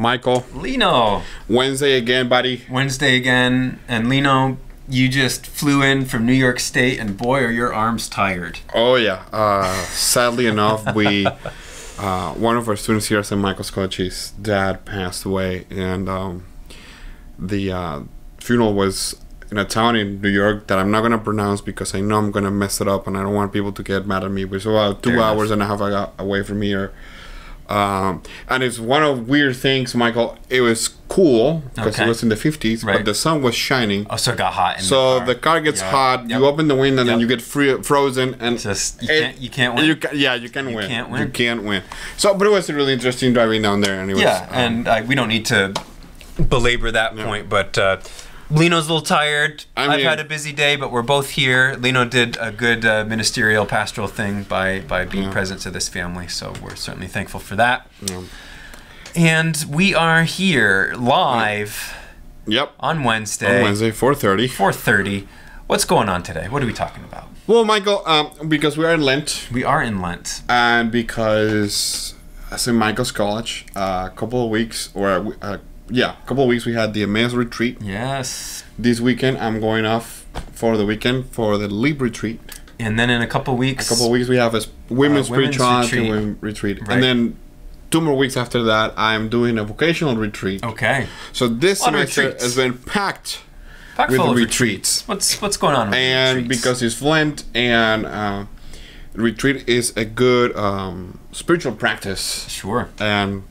Michael. Lino. Wednesday again, buddy. Wednesday again. And Lino, you just flew in from New York State, and boy, are your arms tired. Oh, yeah. Sadly enough, we one of our students here at St. Michael's College, his dad passed away, and the funeral was in a town in New York that I'm not going to pronounce because I know I'm going to mess it up, and I don't want people to get mad at me. But it's about 2 hours and a half away from here. And it's one of weird things, Michael. It was cool because it was in the 50s, but the sun was shining. Oh, so it got hot. The car gets hot. You open the window, and then you get frozen, and just you can't win. You can't win. So, but it was really interesting driving down there. And it was, and we don't need to belabor that point, but. Lino's a little tired. I've had a busy day, but we're both here. Lino did a good ministerial, pastoral thing by being present to this family, so we're certainly thankful for that. Yeah. And we are here live on Wednesday. On Wednesday, 4:30. 4:30. What's going on today? What are we talking about? Well, Michael, because we are in Lent. We are in Lent. And because St. Michael's College, a couple of weeks, a couple of weeks we had the Emmaus Retreat. Yes. This weekend I'm going off for the weekend for the Leap Retreat. And then in a couple of weeks... we have a women's spirituality retreat. Right. And then 2 more weeks after that I'm doing a vocational retreat. Okay. So this semester has been packed with retreats. What's going on with and retreats? Because it's Lent and retreat is a good spiritual practice. Sure. And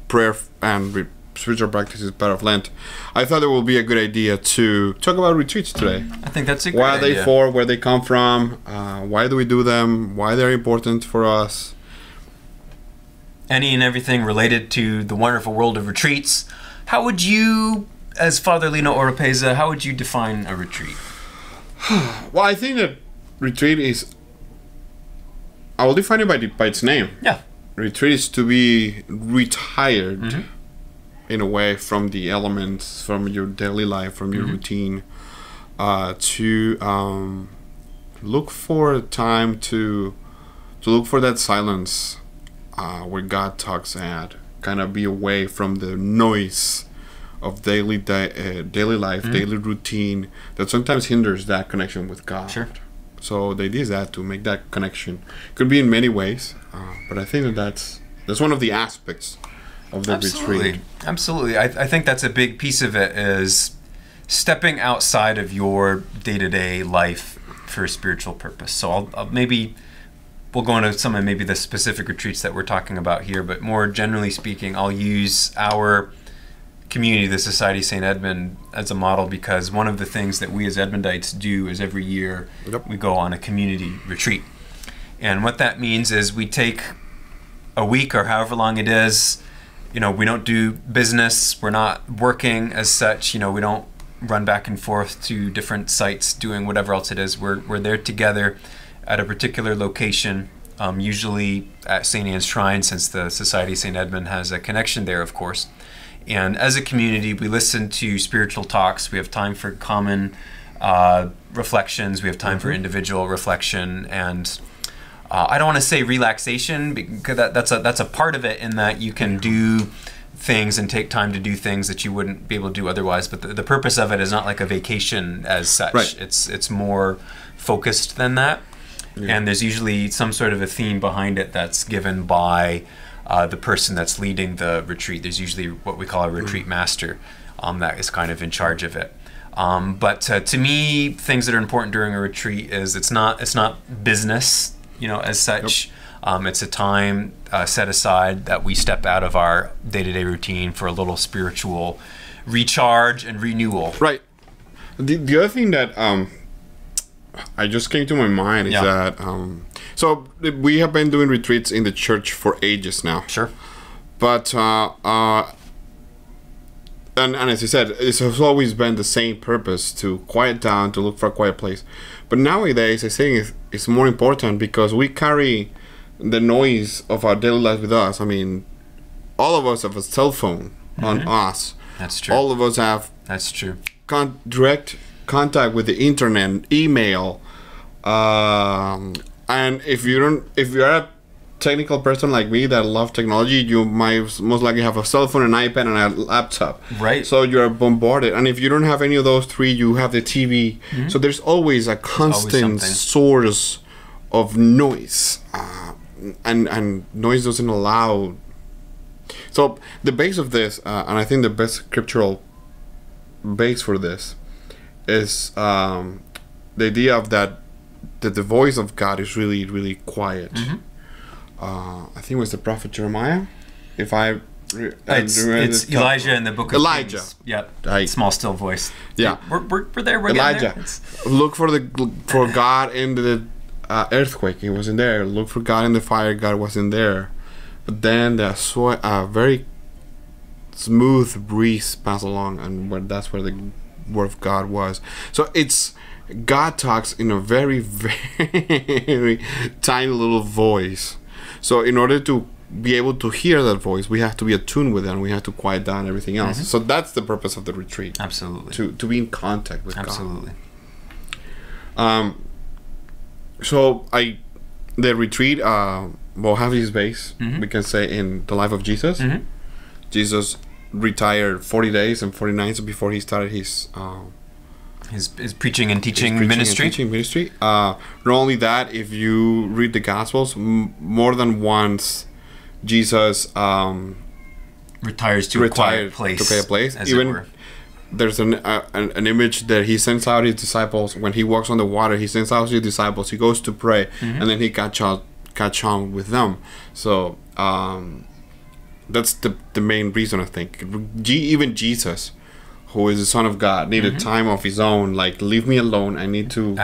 prayer and spiritual practice is part of Lent. I thought it would be a good idea to talk about retreats today. I think that's a good idea. What are they for? Where they come from? Why do we do them? Why they're important for us? Any and everything related to the wonderful world of retreats. How would you, as Father Lino Oropeza, how would you define a retreat? Well, I think that retreat is... I will define it by its name. Yeah. Retreat is to be retired in a way from the elements, from your daily life, from your routine, to look for time to look for that silence where God talks at, kind of be away from the noise of daily life, daily routine that sometimes hinders that connection with God. Sure. So the idea is that to make that connection. Could be in many ways, but I think that's one of the aspects of the retreat. Absolutely. I think that's a big piece of it, is stepping outside of your day-to-day life for a spiritual purpose. So we'll go into some of maybe the specific retreats that we're talking about here, but more generally speaking, I'll use our community, the Society St. Edmund, as a model, because one of the things that we as Edmundites do is every year we go on a community retreat. And what that means is we take a week or however long it is. We don't do business. We're not working as such. We don't run back and forth to different sites doing whatever else it is. We're there together at a particular location, usually at St. Anne's Shrine, since the Society St. Edmund has a connection there, of course. And as a community, we listen to spiritual talks. We have time for common reflections. We have time for individual reflection, and I don't want to say relaxation, because that's a part of it, in that you can do things and take time to do things that you wouldn't be able to do otherwise. But the purpose of it is not like a vacation as such. Right. It's more focused than that. Yeah. And there's usually some sort of a theme behind it that's given by the person that's leading the retreat. There's usually what we call a retreat master that is kind of in charge of it. But to me, things that are important during a retreat is it's not business, as such. It's a time set aside that we step out of our day-to-day routine for a little spiritual recharge and renewal. Right. The other thing that I just came to my mind is that so we have been doing retreats in the church for ages now. Sure. But and as you said, it has always been the same purpose, to quiet down, to look for a quiet place. But nowadays, I think it's more important because we carry the noise of our daily life with us. I mean, all of us have a cell phone on us. That's true. All of us have. That's true. Direct contact with the internet, email, and if you're technical person like me that love technology, you might most likely have a cell phone, an iPad, and a laptop. Right. So you're bombarded, and if you don't have any of those three, you have the TV. So there's always a constant source of noise, and noise doesn't allow. So the base of this, and I think the best scriptural base for this, is the idea of that the voice of God is really, really quiet. I think it was the prophet Jeremiah. If I it's Elijah in the book of Elijah. Kings. Yep. Small still voice. Yeah. We're there. We're Elijah. there. Look for God in the earthquake. He wasn't there. Look for God in the fire. God wasn't there. But then the very smooth breeze passed along, and that's where the word of God was. So it's God talks in a very, very tiny little voice. So in order to be able to hear that voice, we have to be attuned with it, and we have to quiet down everything else. So that's the purpose of the retreat. Absolutely. To be in contact with Absolutely. God. So the retreat will have his base, we can say, in the life of Jesus. Jesus retired 40 days and 40 nights before he started his preaching and teaching ministry. Not only that, if you read the Gospels, more than once Jesus retires to a quiet place. As Even it were. There's an image that he sends out his disciples when he walks on the water. He sends out his disciples. He goes to pray, and then he catch on with them. So that's the main reason, I think. Even Jesus, who is the Son of God, needed time of his own. Like, leave me alone. I need to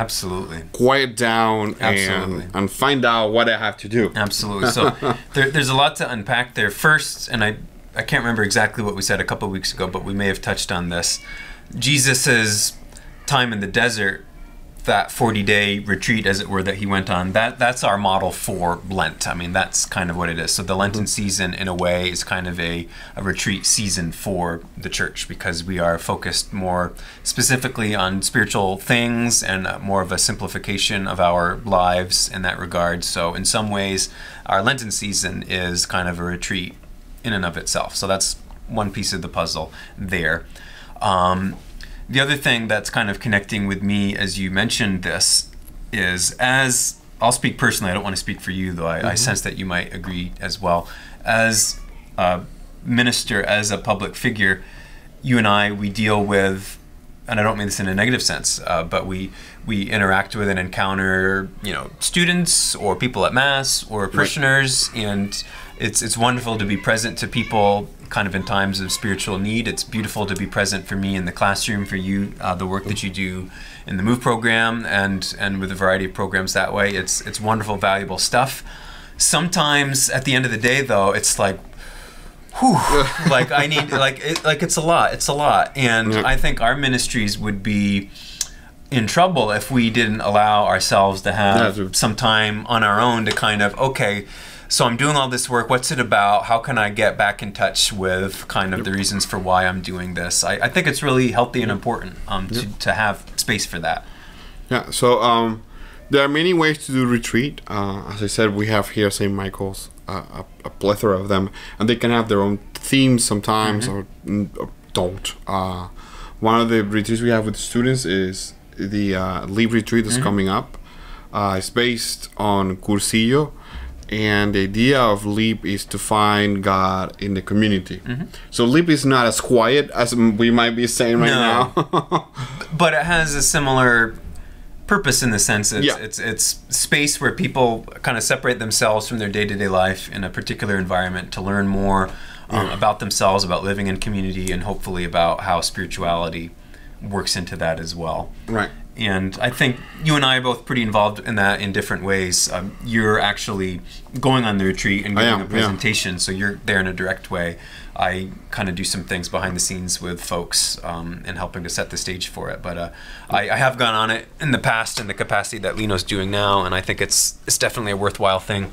quiet down and find out what I have to do. Absolutely. So there's a lot to unpack there. First, and I can't remember exactly what we said a couple of weeks ago, but we may have touched on this. Jesus's time in the desert, that 40-day retreat, as it were, that he went on, that's our model for Lent. I mean, that's kind of what it is. So the Lenten season, in a way, is kind of a retreat season for the church, because we are focused more specifically on spiritual things and more of a simplification of our lives in that regard. So in some ways, our Lenten season is kind of a retreat in and of itself. So that's one piece of the puzzle there. The other thing that's kind of connecting with me as you mentioned this is, as I'll speak personally, I don't want to speak for you, though I sense that you might agree as well. As a minister, as a public figure, you and I, we deal with, and I don't mean this in a negative sense, but we interact with and encounter, students or people at Mass or parishioners, and it's wonderful to be present to people kind of in times of spiritual need. It's beautiful to be present for me in the classroom, for you, the work that you do in the MOVE program and with a variety of programs that way. It's wonderful, valuable stuff. Sometimes at the end of the day, though, it's like, whew, like I need, it's a lot. And I think our ministries would be in trouble if we didn't allow ourselves to have some time on our own to kind of, okay, so I'm doing all this work. What's it about? How can I get back in touch with kind of the reasons for why I'm doing this? I think it's really healthy and important to have space for that. Yeah, so there are many ways to do retreat. As I said, we have here St. Michael's, a plethora of them, and they can have their own themes sometimes or don't. One of the retreats we have with students is the Leap retreat that's coming up. It's based on Cursillo. And the idea of Leap is to find God in the community. So Leap is not as quiet as we might be saying right now. But it has a similar purpose in the sense it's space where people kind of separate themselves from their day-to-day life in a particular environment to learn more about themselves, about living in community, and hopefully about how spirituality works into that as well. Right. And I think you and I are both pretty involved in that in different ways. You're actually going on the retreat and giving a presentation, so you're there in a direct way. I kind of do some things behind the scenes with folks and helping to set the stage for it. But I have gone on it in the past in the capacity that Lino's doing now, and I think it's definitely a worthwhile thing.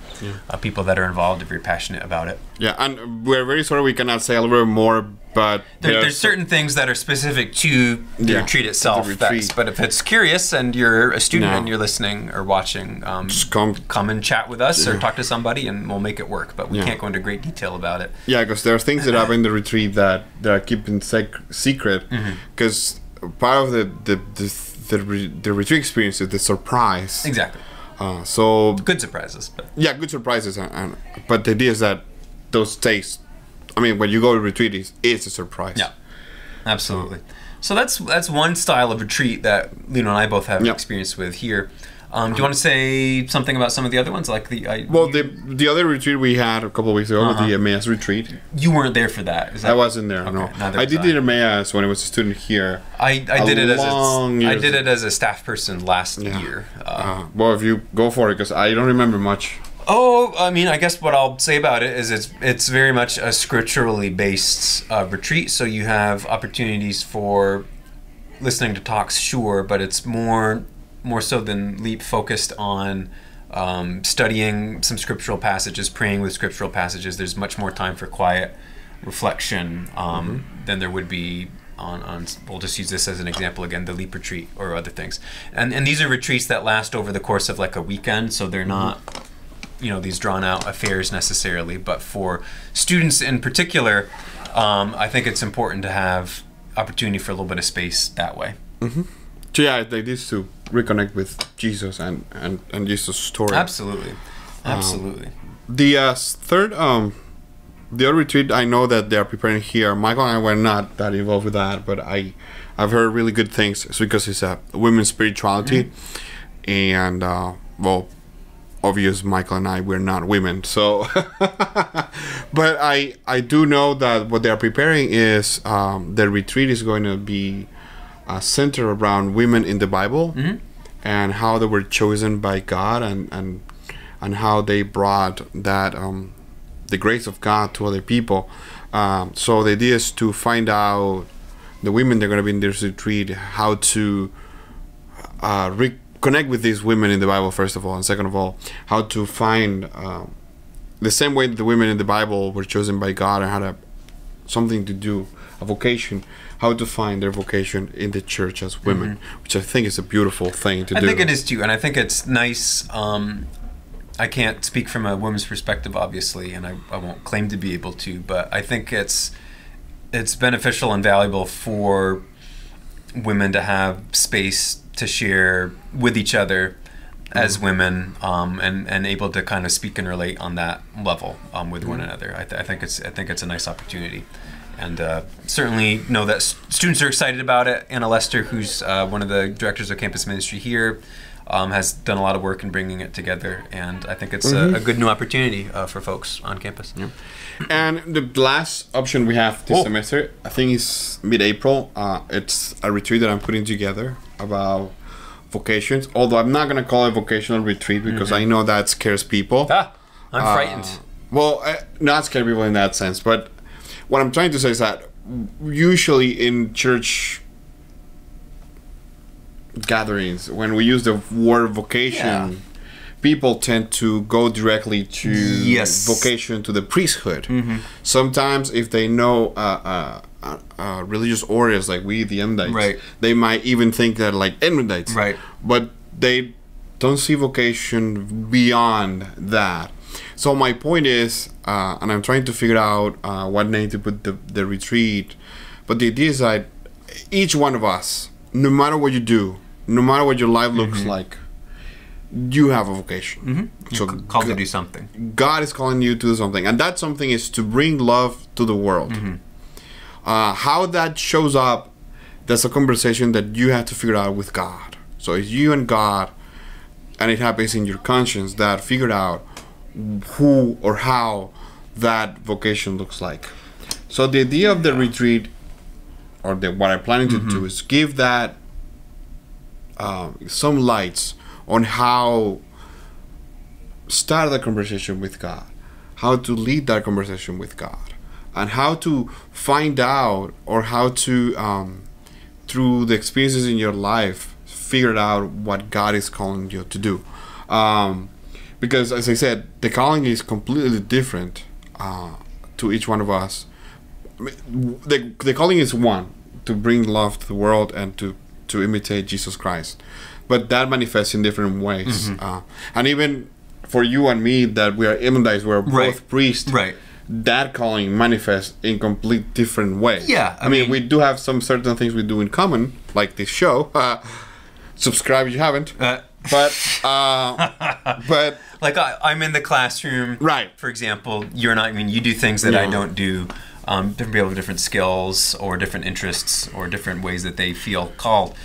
People that are involved, if you're passionate about it. Yeah, and we're very sorry we cannot say a little bit more, but there's certain things that are specific to the retreat itself. The retreat. But if it's curious and you're a student No. and you're listening or watching, Just come and chat with us or talk to somebody and we'll make it work. But we can't go into great detail about it. Yeah, because there are things that happen in the retreat that are keeping secret. Because part of the retreat experience is the surprise. Exactly. So Good surprises. But good surprises, but the idea is that those stays. I mean, when you go to retreat, it's a surprise. Yeah, absolutely. So that's one style of retreat that Lino and I both have experience with here. Do you want to say something about some of the other ones, like the other retreat we had a couple of weeks ago was the Emmaus Retreat. You weren't there for that. Is that I wasn't there. Okay, No, neither I did was it in Emmaus when I was a student here. I did it long I did years it as a staff person last year. Well, if you go for it, because I don't remember much. Oh, I mean, I guess what I'll say about it is it's very much a scripturally based retreat. So you have opportunities for listening to talks, sure, but it's more so than Leap focused on studying some scriptural passages, praying with scriptural passages. There's much more time for quiet reflection than there would be on we'll just use this as an example again, the Leap Retreat or other things. And these are retreats that last over the course of like a weekend, so they're not these drawn out affairs necessarily, but for students in particular, I think it's important to have opportunity for a little bit of space that way. So like this to reconnect with Jesus and Jesus' story. Absolutely. The third, the other retreat I know that they are preparing here. Michael and I were not that involved with that, but I've heard really good things. It's because it's a women's spirituality, and obvious Michael and I, we're not women, so but I do know that what they are preparing is the retreat is going to be centered around women in the Bible and how they were chosen by God and how they brought that the grace of God to other people. So the idea is to find out the women that are going to be in this retreat, how to connect with these women in the Bible, first of all, and second of all, how to find the same way that the women in the Bible were chosen by God and had something to do, a vocation, how to find their vocation in the church as women, which I think is a beautiful thing to do. I think it is too, and I think it's nice. I can't speak from a woman's perspective, obviously, and I won't claim to be able to, but I think it's beneficial and valuable for women to have space to share with each other as women, and able to kind of speak and relate on that level with one another. I think it's a nice opportunity, and certainly know that students are excited about it. Anna Lester, who's one of the directors of campus ministry here, has done a lot of work in bringing it together, and I think it's a good new opportunity for folks on campus. Yeah. And the last option we have this semester, I think it's mid-April. It's a retreat that I'm putting together about vocations, although I'm not going to call it vocational retreat because I know that scares people. I'm frightened. Well, not scare people in that sense, but what I'm trying to say is that usually in church gatherings, when we use the word vocation, people tend to go directly to vocation, to the priesthood. Sometimes if they know religious orders like we, the Emmundites, they might even think that like Edmundites, but they don't see vocation beyond that. So my point is, and I'm trying to figure out what name to put the retreat, but the idea is that each one of us, no matter what you do, no matter what your life looks like, you have a vocation. So called to do something. God is calling you to do something, and that something is to bring love to the world. How that shows up, that's a conversation that you have to figure out with God. So it's you and God, and it happens in your conscience that figure out who or how that vocation looks like. So the idea of the retreat, or what I'm planning to do, is give that some lights on how start the conversation with God, how to lead that conversation with God, and how to find out, or how to through the experiences in your life figure out what God is calling you to do. Because as I said, the calling is completely different to each one of us. I mean, the calling is one, to bring love to the world and to imitate Jesus Christ. But that manifests in different ways. And even for you and me, that we are Emmandites, we're both priests. Right. That calling manifests in complete different ways. Yeah. I mean, we do have some certain things we do in common, like this show. Subscribe if you haven't. But like I'm in the classroom, right? For example, you're not. I mean, you do things that I don't do. Different people have different skills or different interests or different ways that they feel called.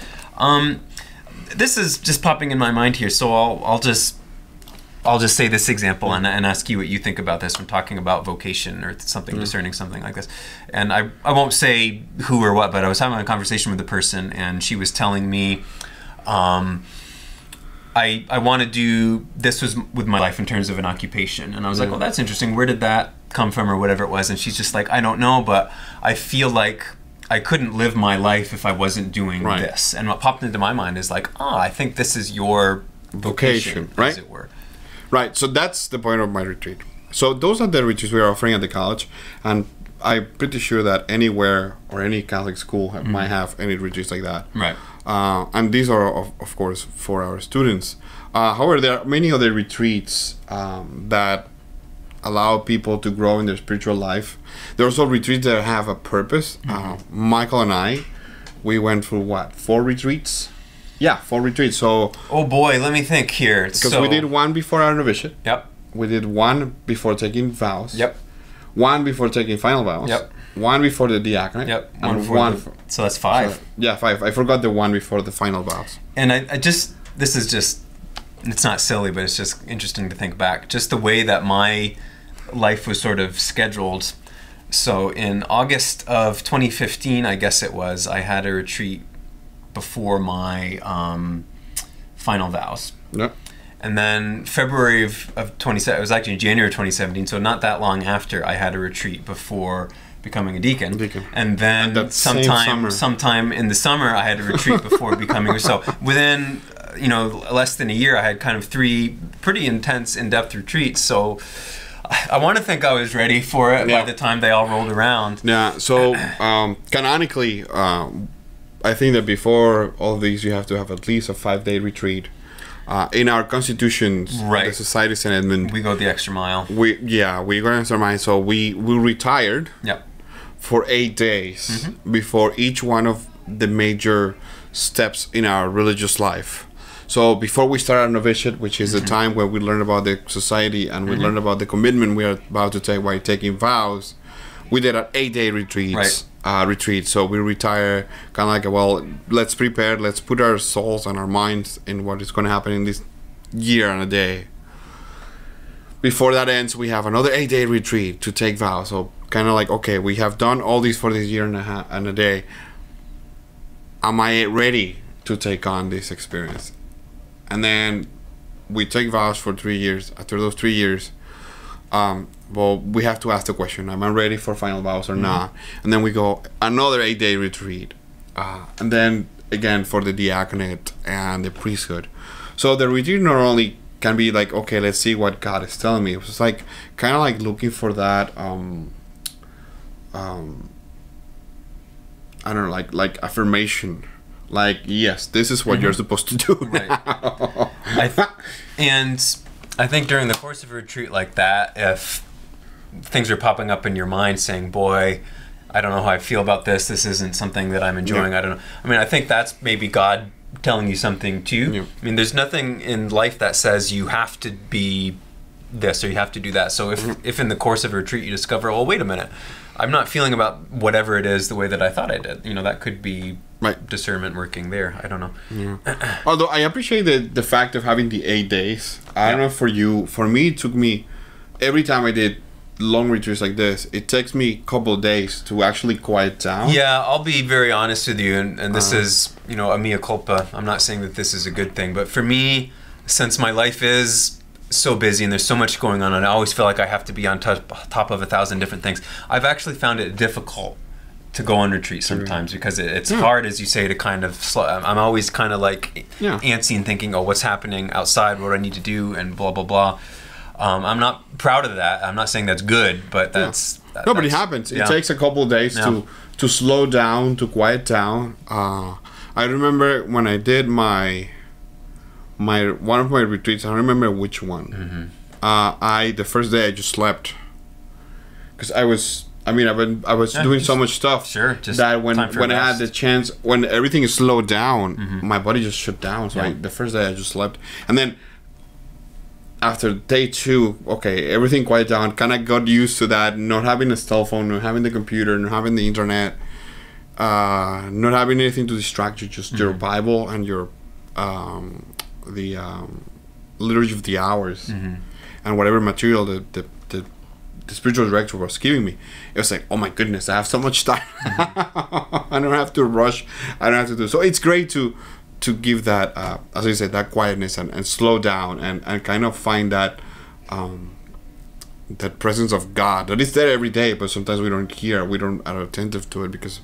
This is just popping in my mind here, so I'll just say this example and ask you what you think about this when talking about vocation or something, discerning something like this. And I won't say who or what, but I was having a conversation with a person, and she was telling me, I want to do, this was with my life in terms of an occupation. And I was like, well, that's interesting. Where did that come from, or whatever it was? And she's just like, I don't know, but I feel like I couldn't live my life if I wasn't doing this. And what popped into my mind is like, I think this is your vocation, right? As it were. Right. So that's the point of my retreat. So those are the retreats we are offering at the college, and I'm pretty sure that anywhere or any Catholic school might have any retreats like that. Right. And these are, of course, for our students. However, there are many other retreats that allow people to grow in their spiritual life. There are also retreats that have a purpose. Michael and I, we went through 4 retreats? Yeah, 4 retreats. So, oh boy, let me think here. Because we did one before our novitiate. Yep. We did one before taking vows. Yep. One before taking final vows. Yep. One before the diaconate. Yep. And so that's 5. So, yeah, 5. I forgot the one before the final vows. And this is just, it's not silly, but it's just interesting to think back. Just the way that my life was sort of scheduled. So in August of 2015, I guess it was, I had a retreat before my final vows. Yep. And then February of 2017, it was actually January 2017, so not that long after, I had a retreat before becoming a deacon. And then sometime in the summer, I had a retreat before becoming, so within less than a year, I had kind of 3 pretty intense, in-depth retreats. So I want to think I was ready for it by the time they all rolled around. Yeah, so canonically, I think that before all these, you have to have at least a 5-day retreat. In our constitutions, the Society of St. Edmund, we go the extra mile. We go the extra mile. So we retired for 8 days before each one of the major steps in our religious life. So before we start our novitiate, which is the time where we learn about the society and we learn about the commitment we are about to take while taking vows, we did an 8-day retreat. So we retire kind of like, well, let's prepare, let's put our souls and our minds in what is going to happen in this year and a day. Before that ends, we have another 8-day retreat to take vows. So kind of like, okay, we have done all these for this year and a day. Am I ready to take on this experience? And then we take vows for 3 years. After those 3 years, well, we have to ask the question, am I ready for final vows or not? And then we go another 8-day retreat. And then again for the diaconate and the priesthood. So the retreat not only can be like, okay, let's see what God is telling me. It's like kind of like looking for that I don't know, like affirmation. Like, yes, this is what you're supposed to do now. And I think during the course of a retreat like that, if things are popping up in your mind saying, boy, I don't know how I feel about this isn't something that I'm enjoying, I don't know. I mean, I think that's maybe God telling you something too. I mean, there's nothing in life that says you have to be this or you have to do that. So if in the course of a retreat you discover, well, wait a minute, I'm not feeling about whatever it is the way that I thought I did. That could be discernment working there. I don't know. Although I appreciate the fact of having the 8 days. I don't know for you. For me, it took me, every time I did long retreats like this, it takes me a couple of days to actually quiet down. Yeah, I'll be very honest with you, and this is, a mea culpa. I'm not saying that this is a good thing, but for me, since my life is so busy and there's so much going on and I always feel like I have to be on top of 1,000 different things, I've actually found it difficult to go on retreat sometimes because it's hard, as you say, to kind of slow. I'm always kind of like antsy and thinking, oh, what's happening outside, what do I need to do, and blah blah blah. I'm not proud of that. I'm not saying that's good, but that's... No, but it happens. It takes a couple of days to slow down, to quiet down. I remember when I did one of my retreats. I don't remember which one. The first day I just slept because I was doing so much stuff. Sure, just that when I had the chance, when everything is slowed down, my body just shut down. So the first day I just slept, and then after day 2, okay, everything quieted down. Kind of got used to that, not having a cell phone, not having the computer, not having the internet, not having anything to distract you, just your Bible and your liturgy of the hours, and whatever material the spiritual director was giving me. It was like, oh my goodness, I have so much time. I don't have to rush. I don't have to do. So it's great to give that, as I said, that quietness and slow down and kind of find that that presence of God that is there every day, but sometimes we don't hear, we don't are attentive to it because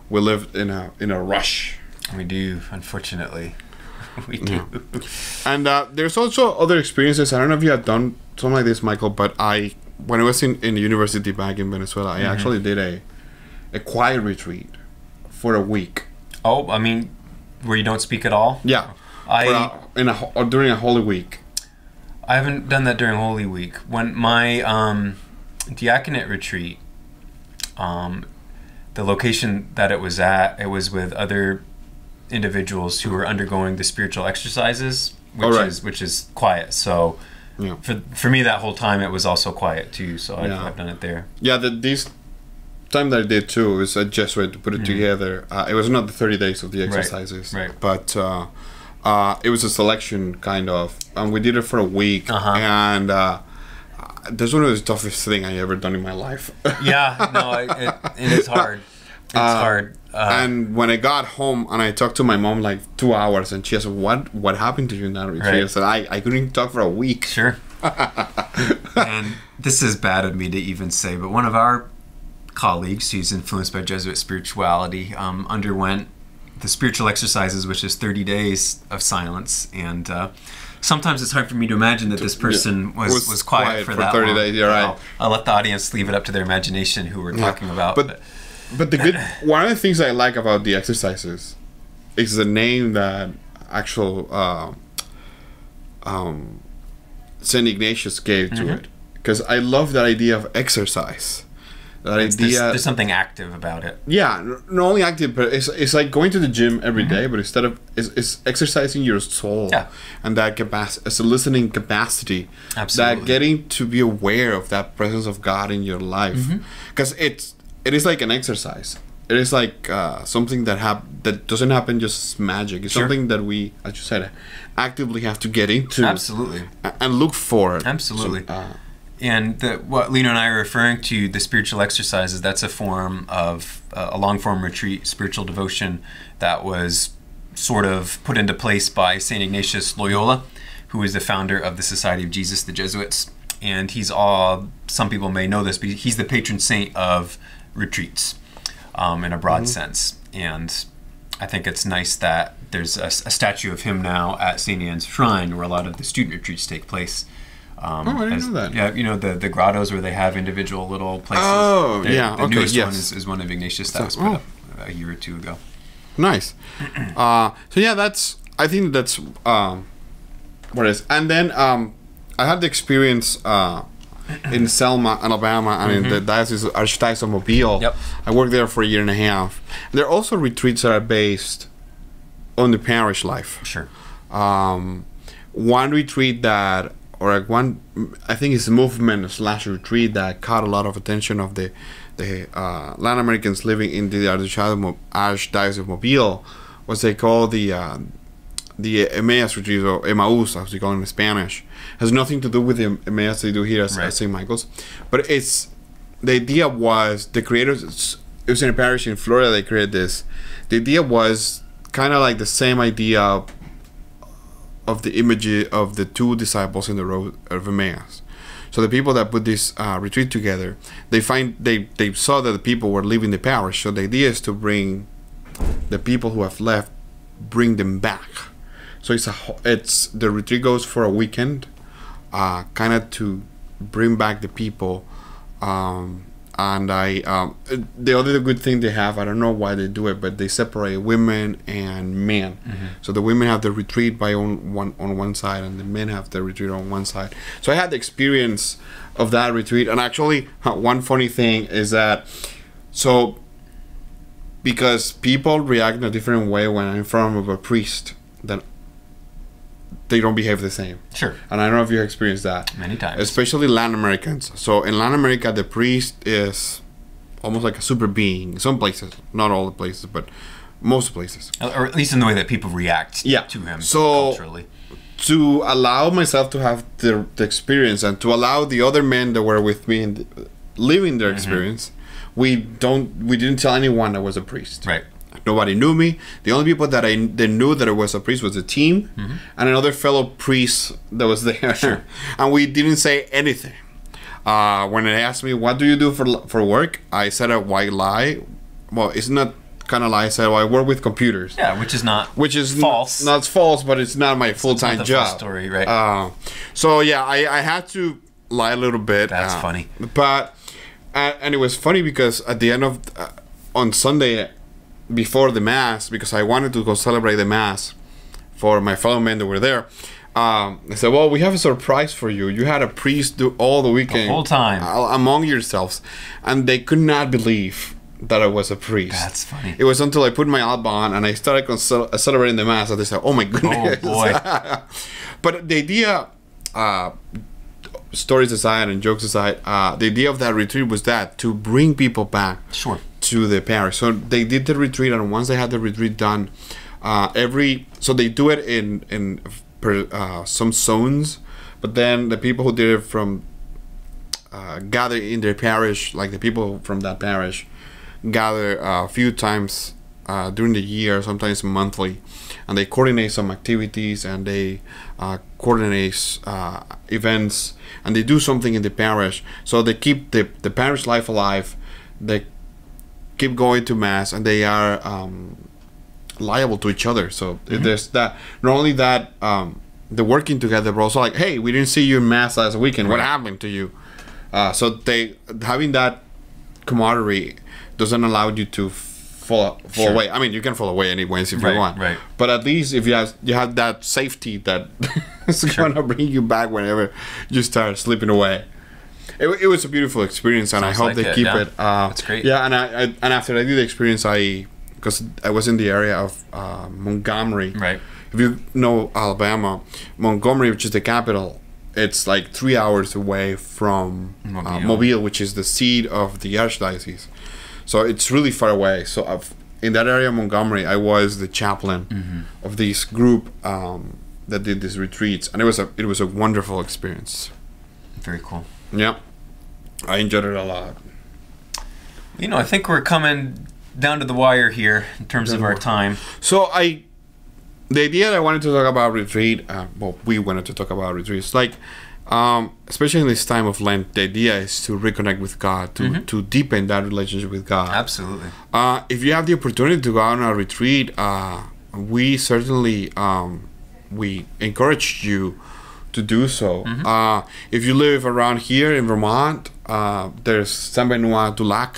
we live in a rush. We do, unfortunately. We do. And there's also other experiences. I don't know if you have done something like this, Michael, but when I was in the university back in Venezuela, I actually did a quiet retreat for a week. Oh, I mean, where you don't speak at all? Yeah. During a Holy Week. I haven't done that during Holy Week. When my diaconate retreat, the location that it was at, it was with other individuals who were undergoing the spiritual exercises, which is quiet. So for me, that whole time it was also quiet too. So I've done it there. Yeah, this time that I did too, it was a Jesuit to put it together. It was not the 30 days of the exercises, but it was a selection kind of, and we did it for a week, and that's one of the toughest thing I ever done in my life. It is hard. It's hard. And when I got home and I talked to my mom like 2 hours, and she said, "What happened to you in that retreat?" I said, "I couldn't talk for a week." Sure. And this is bad of me to even say, but one of our colleagues who's influenced by Jesuit spirituality underwent the spiritual exercises, which is 30 days of silence, and sometimes it's hard for me to imagine that this person was quiet for that 30 long. days. You're right. I'll let the audience leave it up to their imagination who we're talking about. But the good one of the things I like about the exercises is the name that actual Saint Ignatius gave to it, because I love that idea of exercise. There's something active about it. Yeah, not only active, but it's like going to the gym every day, but instead of it's exercising your soul and that capacity, it's a listening capacity. Absolutely. That getting to be aware of that presence of God in your life, because it is like an exercise. It is like something that doesn't happen just as magic. It's something that we, as you said, actively have to get into. Absolutely. And look for it. Absolutely. And what Lino and I are referring to, the spiritual exercises, that's a form of a long-form retreat, spiritual devotion that was sort of put into place by St. Ignatius Loyola, who is the founder of the Society of Jesus, the Jesuits. And some people may know this, but he's the patron saint of retreats in a broad sense. And I think it's nice that there's a statue of him now at St. Anne's Shrine, where a lot of the student retreats take place. I didn't know that. Yeah, you know, the grottos where they have individual little places. Oh, The newest one is one of Ignatius that was put up a year or two ago. Nice. I think that's what it is. And then I had the experience in Selma, Alabama, and in the Archdiocese of Mobile. Yep. I worked there for a year and a half. There are also retreats that are based on the parish life. Sure. One retreat that, I think it's a movement / retreat that caught a lot of attention of the Latin Americans living in the Archdiocese of Mobile, was they call the Emmaus Retreat, or Emmaus, as we call it in Spanish. Has nothing to do with the Emmaus they do here at St. Michael's, but the idea was the creators. It was in a parish in Florida. They created this. The idea was kind of like the same idea of the image of the two disciples in the road of Emmaus. So the people that put this retreat together, they saw that the people were leaving the parish. So the idea is to bring the people who have left, bring them back. So the retreat goes for a weekend. kind of to bring back the people. And the other good thing they have, I don't know why they do it, but they separate women and men. So the women have the retreat on one side, and the men have the retreat on one side. So I had the experience of that retreat. And actually, one funny thing is that, so because people react in a different way when I'm in front of a priest, then they don't behave the same. Sure. And I don't know if you experienced that. Many times. Especially Latin Americans. So in Latin America, the priest is almost like a super being. Some places, not all the places, but most places. Or at least in the way that people react to him culturally. To allow myself to have the experience, and to allow the other men that were with me and living their experience, we didn't tell anyone I was a priest. Right. Nobody knew me. The only people that they knew that I was a priest was the team and another fellow priest that was there. Sure. And we didn't say anything. When they asked me, what do you do for work? I said a white lie. Well, it's not kind of lie. I said, well, I work with computers. Yeah, which is false. Not false, but it's not my full-time job. Full story, right? So yeah, I had to lie a little bit. That's funny. But and it was funny because at the end of on Sunday, before the mass, because I wanted to go celebrate the mass for my fellow men that were there, I said, well, we have a surprise for you. You had a priest do all the weekend, the whole time, among yourselves. And they could not believe that I was a priest. That's funny. It was until I put my alba on and I started celebrating the mass that they said, oh my goodness. Oh boy. But the idea, stories aside and jokes aside, the idea of that retreat was that to bring people back to the parish. So they did the retreat, and once they had the retreat done, so they do it in some zones, but then the people who did it from gather in their parish, like the people from that parish gather a few times during the year, sometimes monthly, and they coordinate some activities, and they coordinate events, and they do something in the parish. So they keep the parish life alive. They keep going to mass, and they are liable to each other. So there's that. Not only that, they're working together, but also like, hey, we didn't see you in mass last weekend. What happened to you? So they having that camaraderie doesn't allow you to fall away. I mean, you can fall away anyways if you want. Right. But at least if you have that safety that is gonna bring you back whenever you start slipping away. It was a beautiful experience, and Sounds I hope like they keep it. That's great. Yeah, and after I did the experience, because I was in the area of Montgomery. Right. If you know Alabama, Montgomery, which is the capital, it's like 3 hours away from Mobile, which is the seat of the archdiocese. So it's really far away. So in that area of Montgomery, I was the chaplain of this group that did these retreats, and it was a wonderful experience. Very cool. Yeah, I enjoyed it a lot. You know, I think we're coming down to the wire here in terms of our time. So the idea that I wanted to talk about retreat, we wanted to talk about retreats, like, especially in this time of Lent, the idea is to reconnect with God, to deepen that relationship with God. Absolutely. If you have the opportunity to go on a retreat, we certainly we encourage you to do so. If you live around here in Vermont, there's Saint-Benoît du Lac,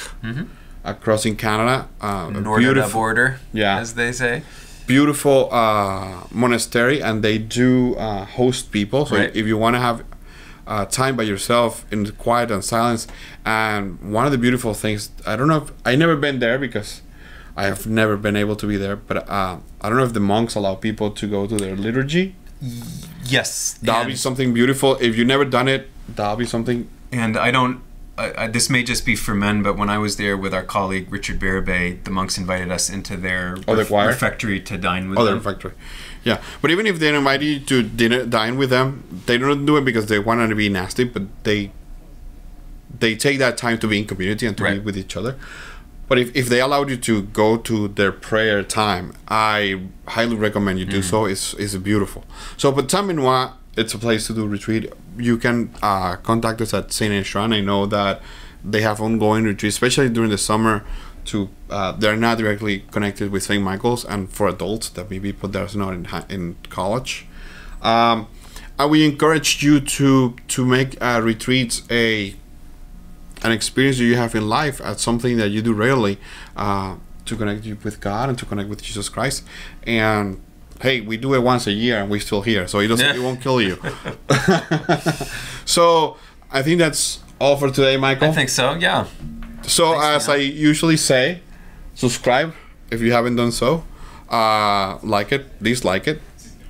across in Canada. North of the border, as they say. Beautiful monastery, and they do host people. So if you want to have time by yourself in quiet and silence, and one of the beautiful things, I don't know if I never been there because I have never been able to be there, but I don't know if the monks allow people to go to their liturgy. Yes, that'll be something beautiful. If you've never done it, that'll be something. And I don't. This may just be for men, but when I was there with our colleague Richard Barabay, the monks invited us into their refectory to dine with them. The refectory. Yeah, but even if they invite you to dine with them, they don't do it because they want to be nasty, but they take that time to be in community and to be with each other. But if they allowed you to go to their prayer time, I highly recommend you do so. It's beautiful. So, but Saint-Benoît, it's a place to do retreat. You can contact us at Saint Estran. I know that they have ongoing retreats, especially during the summer. They're not directly connected with St. Michael's, and for adults, that maybe people that's not in college. we encourage you to make retreats an experience that you have in life as something that you do regularly to connect you with God and to connect with Jesus Christ. And hey, we do it once a year and we're still here, so it won't kill you. So I think that's all for today, Michael. I think so, yeah. So as I usually say, subscribe if you haven't done so. Like it, dislike it.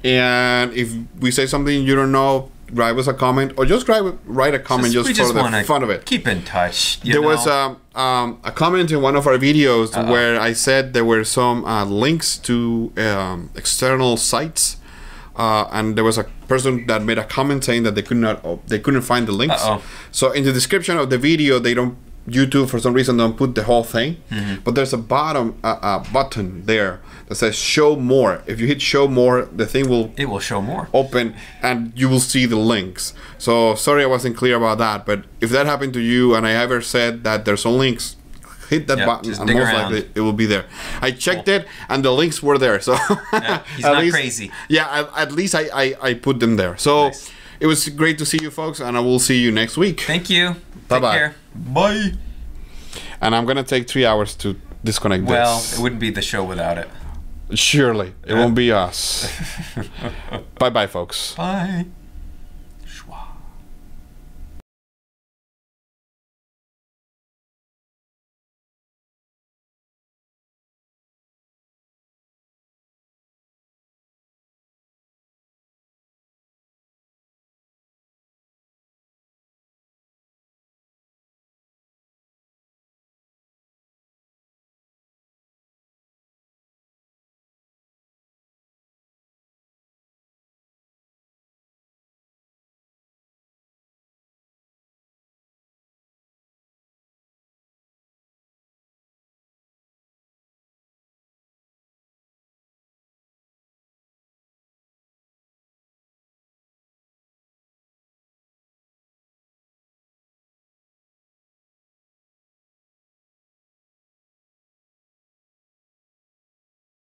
And if we say something you don't know, write us a comment, or just write a comment just for the fun of it. Keep in touch. There was a comment in one of our videos where I said there were some links to external sites, and there was a person that made a comment saying that they couldn't find the links. So in the description of the video, YouTube for some reason don't put the whole thing, but there's a button there that says show more. If you hit show more, the thing will show more, open, and you will see the links. So sorry I wasn't clear about that, but if that happened to you and I ever said that there's some links, hit that button and most likely it will be there. I checked it and the links were there, so he's not crazy. At least I put them there. So it was great to see you folks, and I will see you next week. Thank you. Bye bye. Take care. Bye. And I'm gonna take 3 hours to disconnect this. Well, it wouldn't be the show without it. Surely. It won't be us. Bye bye, folks. Bye.